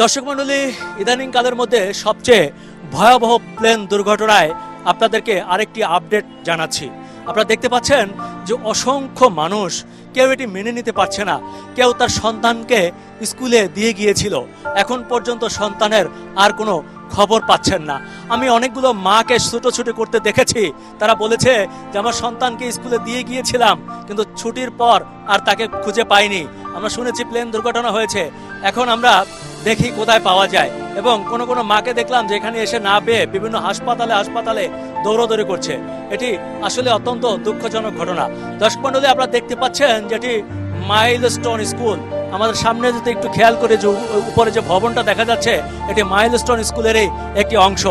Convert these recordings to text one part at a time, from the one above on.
দর্শক মণ্ডলী, ইদানিং কালের মধ্যে সবচেয়ে ভয়াবহ প্লেন দুর্ঘটনায় আপনাদেরকে আরেকটি আপডেট জানাচ্ছি। আপনারা দেখতে পাচ্ছেন যে অসংখ্য মানুষ কেউ এটি মেনে নিতে পারছে না। কেউ তার সন্তানকে স্কুলে দিয়ে গিয়েছিল, এখন পর্যন্ত সন্তানের আর কোনো খবর পাচ্ছেন না। আমি অনেকগুলো মাকে ছুটোছুটি করতে দেখেছি, তারা বলেছে যে আমার সন্তানকে স্কুলে দিয়ে গিয়েছিলাম কিন্তু ছুটির পর আর তাকে খুঁজে পাইনি। আমরা শুনেছি প্লেন দুর্ঘটনা হয়েছে, এখন আমরা দেখি কোথায় পাওয়া যায়। এবং কোনো কোনো মাকে দেখলাম যে এখানে এসে না পেয়ে বিভিন্ন হাসপাতালে দৌড়াদৌড়ি করছে। এটি আসলে অত্যন্ত দুঃখজনক ঘটনা। দর্শক মণ্ডলী, আপনারা দেখতে পাচ্ছেন যেটি মাইলস্টোন স্কুল। আমাদের সামনে যদি একটু খেয়াল করে যে উপরে যে ভবনটা দেখা যাচ্ছে, এটি মাইলস্টোন স্কুলেরই একটি অংশ।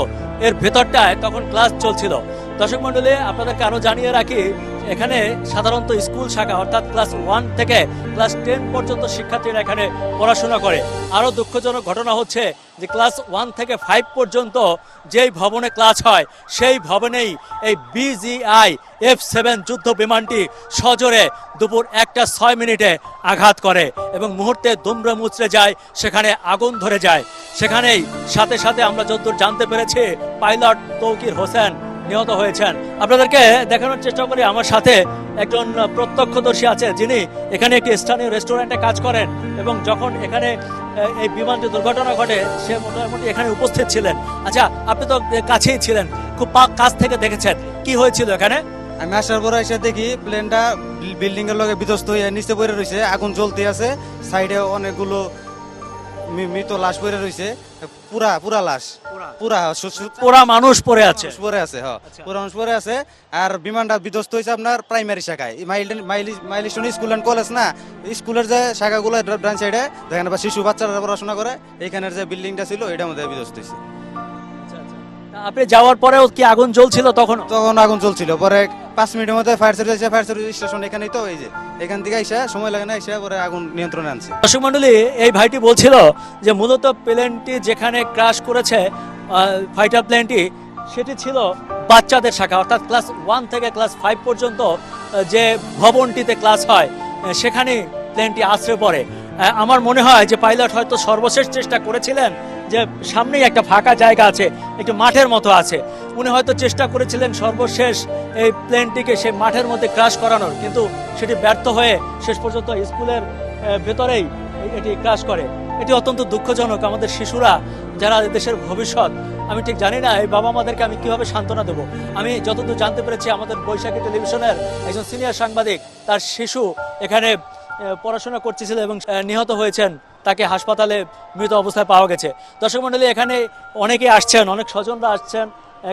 এর ভেতরটায় তখন ক্লাস চলছিল। দর্শক মণ্ডলী, আপনাদেরকে আরো জানিয়ে রাখি, এখানে সাধারণত স্কুল শাখা অর্থাৎ ক্লাস 1 থেকে ক্লাস 10 পর্যন্ত শিক্ষার্থীরা এখানে পড়াশোনা করে। আরও দুঃখজনক ঘটনা হচ্ছে যে ক্লাস 1 থেকে 5 পর্যন্ত যেই ভবনে ক্লাস হয় সেই ভবনেই এই BGI F-7 যুদ্ধ বিমানটি সজোরে দুপুর 1:06 আঘাত করে এবং মুহূর্তে দুমড়ে মুচড়ে যায়, সেখানে আগুন ধরে যায়। সেখানেই সাথে সাথে আমরা যতদূর জানতে পেরেছি পাইলট তৌকির হোসেন নিহত হয়েছেন। আপনাদেরকে দেখানোর চেষ্টা করি, আমার সাথে একজন প্রত্যক্ষদর্শী আছে যিনি এখানে একটি স্থানীয় রেস্টুরেন্টে কাজ করেন এবং যখন এখানে এই বিমানটি দুর্ঘটনা ঘটে সে মোটামুটি এখানে উপস্থিত ছিলেন। আচ্ছা, আপনি তো কাছেই ছিলেন, খুব কাছ থেকে দেখেছেন, কি হয়েছিল এখানে? আমি আসার পরে এসে দেখি প্লেনটা বিল্ডিং এর লগে বিধ্বস্ত হয়ে নিচে পড়ে রয়েছে, আগুন জ্বলতে আছে, সাইডে অনেকগুলো মৃত লাশ পড়ে রয়েছে, পুরা লাশ, পুরা মানুষ পড়ে আছে, পুরা মানুষ পড়ে আছে। আর বিমানটা বিধ্বস্ত হয়েছে আপনার প্রাইমারি শাখায়, মাইলস্টোন স্কুল অ্যান্ড কলেজ না, স্কুলের যে শাখাগুলো ডান সাইডে যেখানে শিশু বাচ্চারা পড়াশোনা করে, এইখানের যে বিল্ডিংটা ছিল এটার মধ্যে বিধ্বস্ত হয়েছে। আপনি যাওয়ার পরেও কি আগুন জ্বলছিল? তখন আগুন জ্বলছিল। পরে 5 মিনিটের মধ্যে ফায়ার সার্ভিস স্টেশন এখানেই, তো এই যে এখান থেকে এসে সময় লাগে না, এসে পরে আগুন নিয়ন্ত্রণে আনছে। দর্শক মণ্ডলী, এই ভাইটি বলছিল যে মূলত প্লেনটি যেখানে ক্র্যাশ করেছে ফাইটার প্লেনটি, সেটি ছিল বাচ্চাদের শাখা অর্থাৎ ক্লাস 1 থেকে ক্লাস 5 পর্যন্ত যে ভবনটিতে ক্লাস হয় সেখানে প্লেনটি আছড়ে পড়ে। আমার মনে হয় যে পাইলট হয়তো সর্বশেষ চেষ্টা করেছিলেন, যে সামনেই একটা ফাঁকা জায়গা আছে, একটু মাঠের মতো আছে, উনি হয়তো চেষ্টা করেছিলেন সর্বশেষ এই প্লেনটিকে সেই মাঠের মধ্যে ক্র্যাশ করানোর, কিন্তু সেটি ব্যর্থ হয়ে শেষ পর্যন্ত স্কুলের ভেতরেই এটি ক্র্যাশ করে। এটি অত্যন্ত দুঃখজনক। আমাদের শিশুরা যারা দেশের ভবিষ্যৎ, আমি ঠিক জানি না এই বাবা মাদেরকে আমি কিভাবে সান্ত্বনা দেবো। আমি যতদূর জানতে পেরেছি আমাদের বৈশাখী টেলিভিশনের একজন সিনিয়র সাংবাদিক, তার শিশু এখানে পড়াশোনা করতেছিল এবং নিহত হয়েছেন, তাকে হাসপাতালে মৃত অবস্থায় পাওয়া গেছে। দর্শক মণ্ডলী, এখানে অনেকেই আসছেন, অনেক স্বজনরা আসছেন,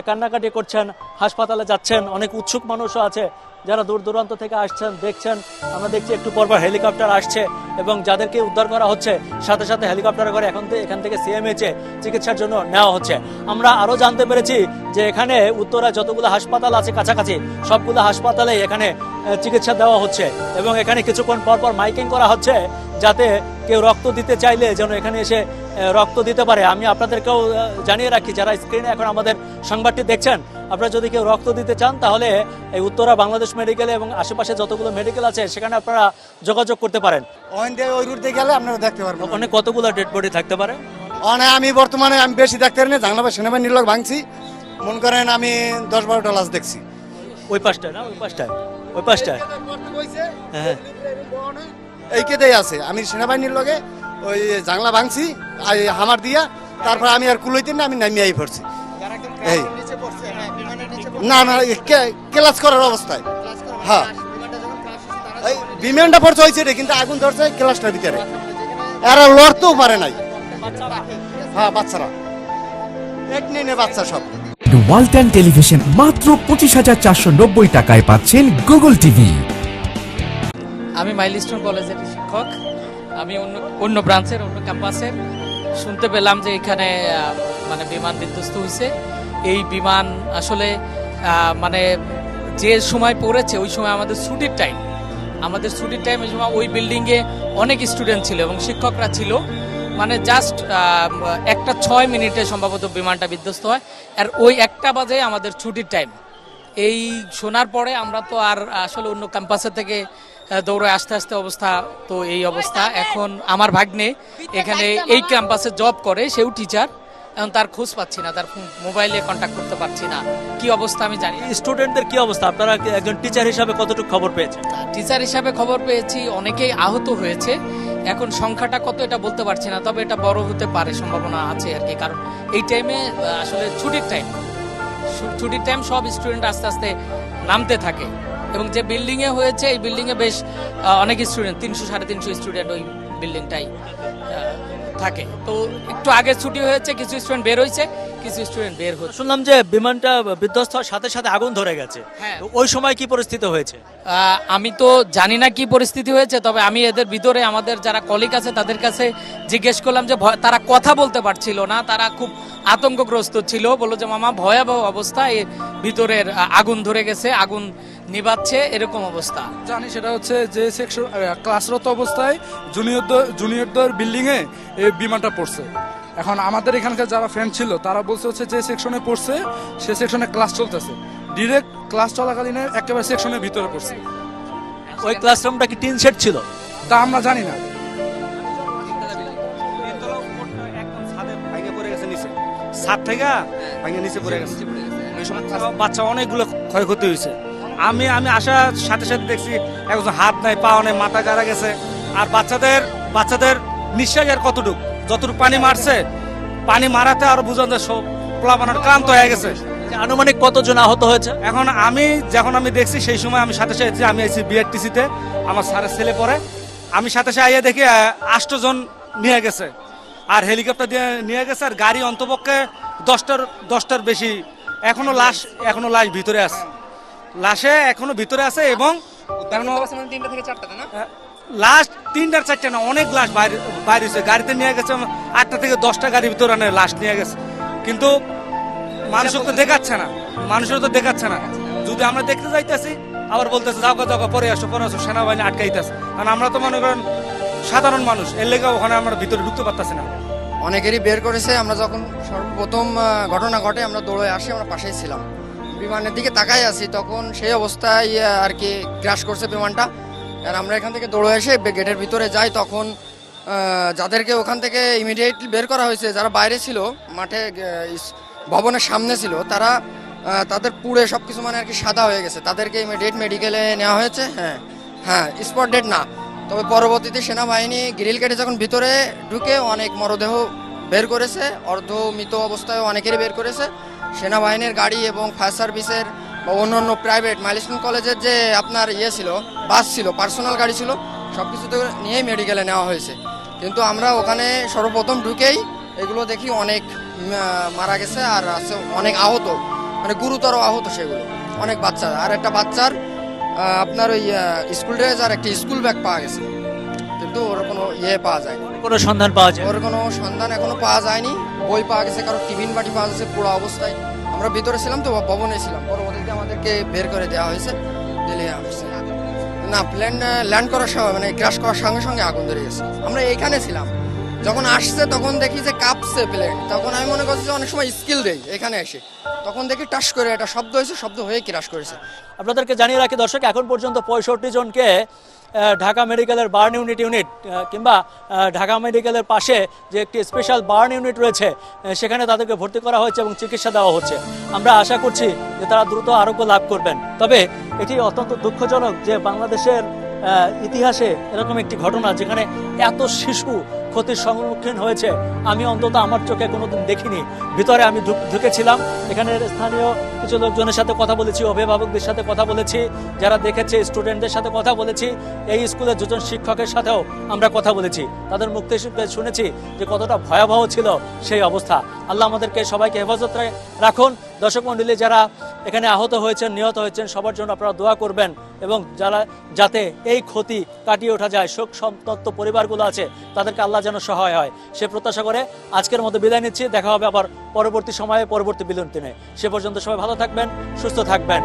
কান্নাকাটি করছেন, হাসপাতালে যাচ্ছেন, অনেক উৎসুক মানুষও আছে যারা দূর দূরান্ত থেকে আসছেন, দেখছেন। আমরা দেখছি একটু পরপর হেলিকপ্টার আসছে এবং যাদেরকে উদ্ধার করা হচ্ছে সাথে সাথে হেলিকপ্টারে করে এখান থেকে CMH-এ চিকিৎসার জন্য নেওয়া হচ্ছে। আমরা আরও জানতে পেরেছি যে এখানে উত্তরা যতগুলো হাসপাতাল আছে কাছাকাছি সবগুলো হাসপাতালে এখানে চিকিৎসা দেওয়া হচ্ছে এবং এখানে কিছুক্ষণ পরপর মাইকিং করা হচ্ছে যাতে কেউ রক্ত দিতে চাইলে যেন এখানে এসে রক্ত দিতে পারে। আমি আপনাদেরকেও জানিয়ে রাখি, যারা স্ক্রিনে এখন আমাদের সংবাদটি দেখছেন, আপনারা যদি কেউ রক্ত দিতে চান তাহলে এই উত্তরা বাংলাদেশ মেডিকেলে এবং আশেপাশে যতগুলো মেডিকেল আছে সেখানে আপনারা যোগাযোগ করতে পারেন। ওই রুটে গেলে আপনারা দেখতে পারবেন ওখানে কতগুলো ডেড বডি থাকতে পারে। আমি বর্তমানে বেশি দেখতে পারি না, জাংলা সেনাবাহিনীর লোক ভাঙছি, মনে করেন আমি 10-12টা লাশ দেখছি। ওই পাশটায় না, ওই পাশটায় হ্যাঁ এইকেতেই আছে। আমি সেনাবাহিনীর লগে ওই জাংলা ভাঙছি হামার দিয়া, তারপর আমি আর কুলইতে না, আমি নামিয়ে পড়ছি। এই না ক্লাস করার অবস্থায়, হ্যাঁ এই বিমানটা পড়ছে হয়েছে রে, কিন্তু আগুন ধরছে ক্লাসটার ভিতরে, এরা লড়তেও পারে নাই। হ্যাঁ, বাচ্চারা এক নিয়ে বাচ্চা সব। ওয়ালটন টেলিভিশন মাত্র 25,490 টাকায় পাচ্ছেন গুগল টিভি। আমি মাইলস্টোন কলেজের শিক্ষক, আমি অন্য ব্রাঞ্চের অন্য ক্যাম্পাসের। শুনতে পেলাম যে এখানে মানে বিমান বিধ্বস্ত হয়েছে। এই বিমান আসলে মানে যে সময় পড়েছে ওই সময় আমাদের ছুটির টাইম, এই সময় ওই বিল্ডিংয়ে অনেক স্টুডেন্ট ছিল এবং শিক্ষকরা ছিল। মানে জাস্ট 1:06 সম্ভবত বিমানটা বিধ্বস্ত হয়, আর ওই 1টা বাজে আমাদের ছুটির টাইম। এই শোনার পরে আমরা তো আর আসলে অন্য ক্যাম্পাসের থেকে দৌড়ে আস্তে আস্তে অবস্থা তো এই অবস্থা। এখন আমার ভাগ্নে এখানে এই ক্যাম্পাসে জব করে, সেও টিচার। এখন তার খোঁজ পাচ্ছি না, তার মোবাইলে কন্ট্যাক্ট করতে পারছি না, কি অবস্থা আমি জানি না। স্টুডেন্টদের কি অবস্থা, আপনারা একজন টিচার হিসাবে কতটুকু খবর পেয়েছেন? টিচার হিসাবে খবর পেয়েছি অনেকেই আহত হয়েছে, এখন সংখ্যাটা কত এটা বলতে পারছি না, তবে এটা বড় হতে পারে, সম্ভাবনা আছে আর কি। কারণ এই টাইমে আসলে ছুটির টাইম সব স্টুডেন্ট আস্তে আস্তে নামতে থাকে, এবং যে বিল্ডিং এ হয়েছে এই বিল্ডিং এ বেশ অনেক স্টুডেন্ট, 300-350 স্টুডেন্ট ওই বিল্ডিংটাই থাকে। তো একটু আগে ছুটি হয়েছে, কিছু স্টুডেন্ট বের হয়েছে, কিছু স্টুডেন্ট বের হচ্ছে। শুনলাম যে বিমানটা বিধ্বস্ত হওয়ার সাথে সাথে আগুন ধরে গেছে, হ্যাঁ। তো ওই সময় কি পরিস্থিতি হয়েছে? আমি তো জানি না কি পরিস্থিতি হয়েছে, তবে আমি এদের ভিতরে আমাদের যারা কলিগ আছে তাদের কাছে জিজ্ঞেস করলাম যে তারা কথা বলতে পারছিল না, তারা খুব আতঙ্কগ্রস্ত ছিল, বললো যে মামা ভয়াবহ অবস্থা, এর ভিতরের আগুন ধরে গেছে, আগুন নিবাচ্ছে, এরকম অবস্থা। জানি সেটা হচ্ছে যে সেকশন ক্লাসরত অবস্থায় জুনিয়রদের বিল্ডিং এ এই বিমানটা পড়ছে। এখন আমাদের এখানকার যারা ফ্রেন্ড ছিল তারা বলছে হচ্ছে যে সেকশনে পড়ছে সে সেকশনে ক্লাস চলতেছে, ডিরেক্ট ক্লাস চলাকালীন একেবারে সেকশনের ভিতরে পড়ছে। ওই ক্লাসরুমটা কি টিন শেড ছিল? তা আমরা জানি না। ছাদ থেকে ভাঙে নিচে পড়ে গেছে। ওই সময় বাচ্চা অনেকগুলো ক্ষয়ক্ষতি হয়েছে। আমি আসার সাথে সাথে দেখছি একজন হাত নাই, পা নাই, মাথা গাড়া গেছে। আর বাচ্চাদের নিঃশ্বাস আর কতটুকু, যতটুকু পানি মারছে, পানি মারাতে আরো বুঝান যায় সব প্লাবানোর ক্লান্ত হয়ে গেছে। আনুমানিক কতজন আহত হয়েছে? এখন যখন আমি দেখছি সেই সময় আমি সাথে সাথে আমি আইছি বিআরটিসিতে, আমার স্যারের ছেলে পড়ে, আমি সাথে সাথে আইয়া দেখি 8 জন নিয়ে গেছে, আর হেলিকপ্টার দিয়ে নিয়ে গেছে, আর গাড়ি অন্তপক্ষে 10টার বেশি। এখনো লাশ ভিতরে আছে, লাশে এখনো ভিতরে আছে, এবং লাস্ট 3-4টা না, অনেক লাশ বাইরে হয়েছে। গাড়িতে নিয়ে গেছে 8টা থেকে 10টা গাড়ির ভিতরে লাশ নিয়ে গেছে, কিন্তু মানুষের তো দেখাচ্ছে না। যদি আমরা দেখতে যাইতেছি আবার বলতেছে যাও পরে আসো সেনাবাহিনী আটকাইতেছে। কারণ আমরা তো মনে করেন সাধারণ মানুষ, এর লেগে ওখানে আমরা ভিতরে ঢুকতে পারতেছি না। অনেকেরই বের করেছে। আমরা যখন সর্বপ্রথম ঘটনা ঘটে আমরা দৌড়ে আসি, আমরা পাশেই ছিলাম, বিমানের দিকে তাকাই আছি, তখন সেই অবস্থায় আর কি ক্র্যাশ করছে বিমানটা। আর আমরা এখান থেকে দৌড়ে এসে গেটের ভিতরে যাই, তখন যাদেরকে ওখান থেকে ইমিডিয়েটলি বের করা হয়েছে, যারা বাইরে ছিল মাঠে ভবনের সামনে ছিল, তাদের পুড়ে সব কিছু মানে আর কি সাদা হয়ে গেছে, তাদেরকে ইমিডিয়েট মেডিকেলে নেওয়া হয়েছে। হ্যাঁ স্পট ডেড না, তবে পরবর্তীতে সেনাবাহিনী গ্রিল কেটে যখন ভিতরে ঢুকে অনেক মরদেহ বের করেছে, অর্ধমৃত অবস্থায় অনেকেরই বের করেছে। সেনাবাহিনীর গাড়ি এবং ফায়ার সার্ভিসের বা অন্যান্য প্রাইভেট মাইলস্টোন কলেজের যে আপনার ছিল, বাস ছিল, পার্সোনাল গাড়ি ছিল, সব কিছু তো নিয়েই মেডিকেলে নেওয়া হয়েছে। কিন্তু আমরা ওখানে সর্বপ্রথম ঢুকেই এগুলো দেখি অনেক মারা গেছে, আর আছে অনেক আহত, মানে গুরুতর আহত সেগুলো, অনেক বাচ্চা। আর একটা বাচ্চার আপনার ওই স্কুল ড্রেস আর একটা স্কুল ব্যাগ পাওয়া গেছে, কিন্তু ওর কোনো পাওয়া যায়, কোনো সন্ধান পাওয়া যায়? ওর কোনো সন্ধান এখনো পাওয়া যায়নি। বই পাওয়া গেছে, কারো টিফিন বাটি পাওয়া গেছে পুরো অবস্থায়। আমরা ভিতরে ছিলাম তো, ভবনে ছিলাম, পরবর্তীতে আমাদেরকে বের করে দেওয়া হয়েছে, দিলে আসছে না। প্লেন ল্যান্ড করার সময় মানে ক্র্যাশ করার সঙ্গে সঙ্গে আগুন ধরে গেছে। আমরা এইখানে ছিলাম, যখন আসছে তখন দেখি যে কাঁপছে প্লেন, তখন আমি মনে করছি যে অনেক সময় স্কিল দেই এখানে এসে, তখন দেখি টাস করে একটা শব্দ হয়েছে, শব্দ হয়ে ক্র্যাশ করেছে। আপনাদেরকে জানিয়ে রাখি দর্শক, এখন পর্যন্ত 65 জনকে ঢাকা মেডিকেলের বার্ন ইউনিট কিংবা ঢাকা মেডিকেলের পাশে যে একটি স্পেশাল বার্ন ইউনিট রয়েছে সেখানে তাদেরকে ভর্তি করা হয়েছে এবং চিকিৎসা দেওয়া হচ্ছে। আমরা আশা করছি যে তারা দ্রুত আরোগ্য লাভ করবেন। তবে এটি অত্যন্ত দুঃখজনক যে বাংলাদেশের ইতিহাসে এরকম একটি ঘটনা যেখানে এত শিশু ক্ষতির সম্মুখীন হয়েছে আমি অন্তত আমার চোখে কোনোদিন দেখিনি। ভিতরে আমি ঢুকেছিলাম, এখানের স্থানীয় কিছু লোকজনের সাথে কথা বলেছি, অভিভাবকদের সাথে কথা বলেছি, যারা দেখেছে স্টুডেন্টদের সাথে কথা বলেছি, এই স্কুলের দুজন শিক্ষকের সাথেও আমরা কথা বলেছি। তাদের মুখ থেকে শুনেছি যে কতটা ভয়াবহ ছিল সেই অবস্থা। আল্লাহ আমাদেরকে সবাইকে হেফাজত রাখুন। দর্শক মণ্ডলী যারা এখানে আহত হয়েছেন, নিহত হয়েছেন, সবার জন্য আপনারা দোয়া করবেন এবং যাতে এই ক্ষতি কাটিয়ে ওঠা যায়, শোক সন্তপ্ত পরিবারগুলো আছে তাদেরকে আল্লাহ যেন সহায় হয় সে প্রত্যাশা করে আজকের মতো বিদায় নিচ্ছি। দেখা হবে আবার পরবর্তী সময়ে, পরবর্তী বিলুন্তিনে। সে পর্যন্ত সবাই ভালো থাকবেন, সুস্থ থাকবেন।